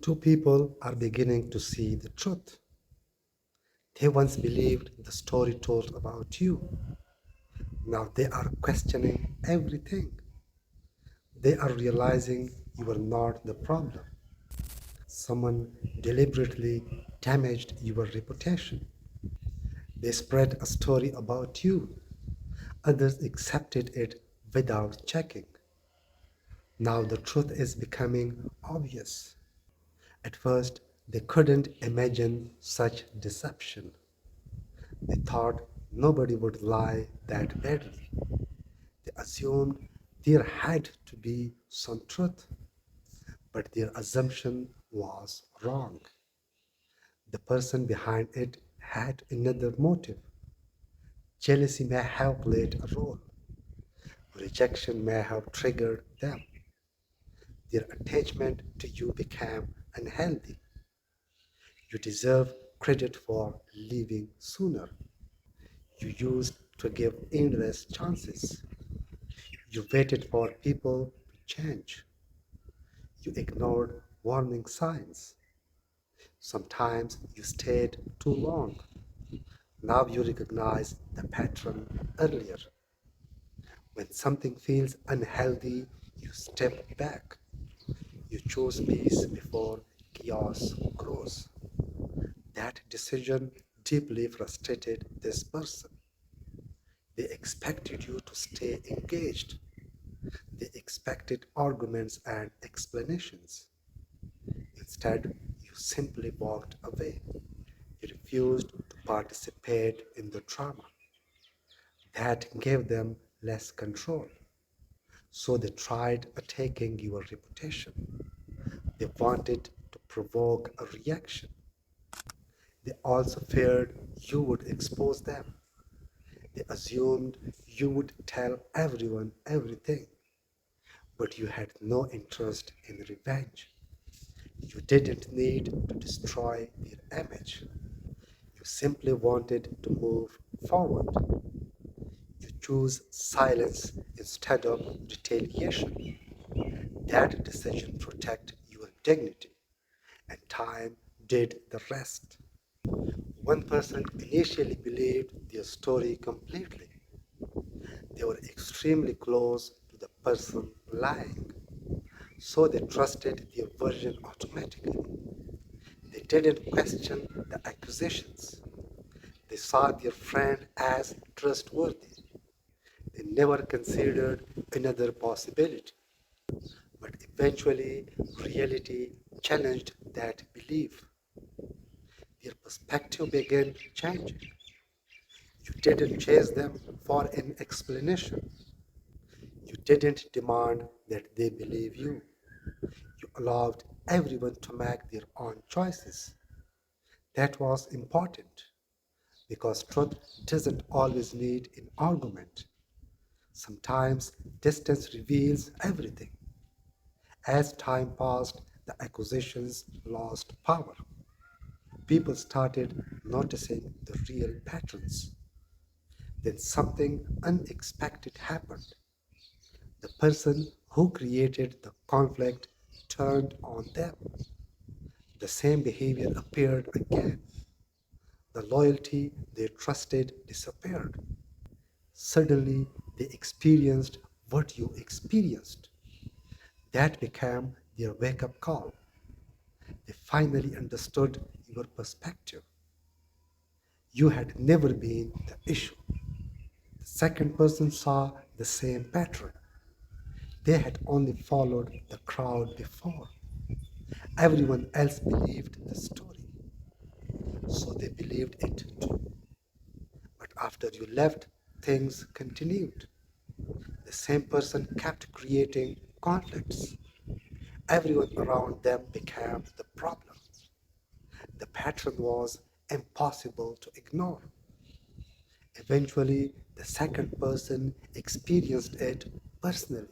Two people are beginning to see the truth. They once believed the story told about you. Now they are questioning everything. They are realizing you are not the problem. Someone deliberately damaged your reputation. They spread a story about you. Others accepted it without checking. Now the truth is becoming obvious. At first, they couldn't imagine such deception. They thought nobody would lie that badly. They assumed there had to be some truth, but their assumption was wrong. The person behind it had another motive. Jealousy may have played a role. Rejection may have triggered them. Their attachment to you became unhealthy. You deserve credit for leaving sooner. You used to give endless chances. You waited for people to change. You ignored warning signs. Sometimes you stayed too long. Now you recognize the pattern earlier. When something feels unhealthy, you step back. You choose peace before chaos grows. That decision deeply frustrated this person. They expected you to stay engaged. They expected arguments and explanations. Instead, you simply walked away. You refused to participate in the drama. That gave them less control. So they tried attacking your reputation. They wanted to provoke a reaction. They also feared you would expose them. They assumed you would tell everyone everything, but you had no interest in revenge. You didn't need to destroy their image. You simply wanted to move forward. You choose silence instead of retaliation. That decision protected your dignity, and time did the rest. One person initially believed their story completely. They were extremely close to the person lying, so they trusted their version automatically. They didn't question the accusations. They saw their friend as trustworthy. They never considered another possibility. But eventually, reality challenged that belief. Their perspective began changing. You didn't chase them for an explanation. You didn't demand that they believe you. You allowed everyone to make their own choices. That was important because truth doesn't always need an argument. Sometimes distance reveals everything. As time passed, the accusations lost power. People started noticing the real patterns. Then something unexpected happened. The person who created the conflict turned on them. The same behavior appeared again. The loyalty they trusted disappeared. Suddenly, they experienced what you experienced. That became their wake up call. They finally understood your perspective. You had never been the issue. The second person saw the same pattern. They had only followed the crowd before. Everyone else believed the story, so they believed it too. But after you left, things continued. The same person kept creating conflicts. Everyone around them became the problem. The pattern was impossible to ignore. Eventually, the second person experienced it personally.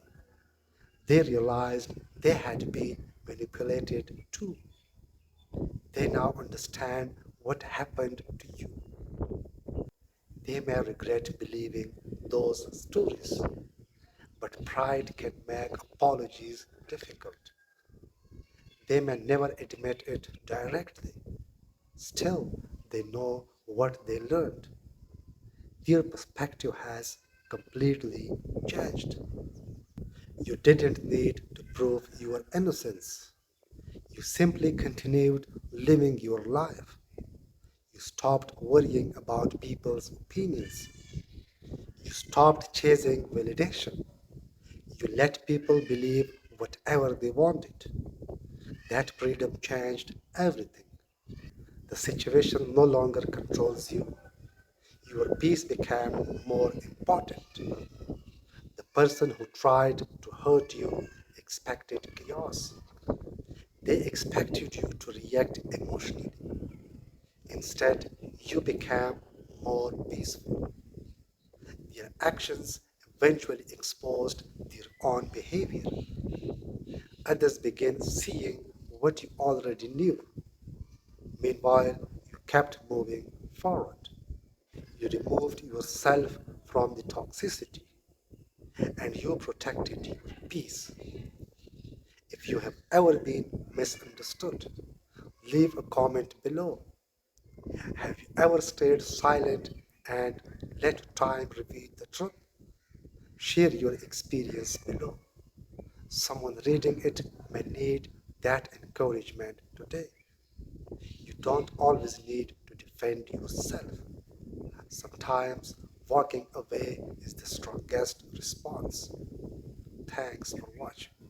They realized they had been manipulated too. They now understand what happened to you. They may regret believing those stories, but pride can make apologies difficult. They may never admit it directly. Still, they know what they learned. Their perspective has completely changed. You didn't need to prove your innocence. You simply continued living your life. You stopped worrying about people's opinions. You stopped chasing validation. You let people believe whatever they wanted. That freedom changed everything. The situation no longer controls you. Your peace became more important. The person who tried to hurt you expected chaos. They expected you to react emotionally. Instead, you became more peaceful. Their actions eventually exposed their own behavior. Others began seeing what you already knew. Meanwhile, you kept moving forward. You removed yourself from the toxicity and you protected your peace. If you have ever been misunderstood, leave a comment below. Have you ever stayed silent and let time reveal the truth? Share your experience below. Someone reading it may need that encouragement today. You don't always need to defend yourself. Sometimes walking away is the strongest response. Thanks for watching.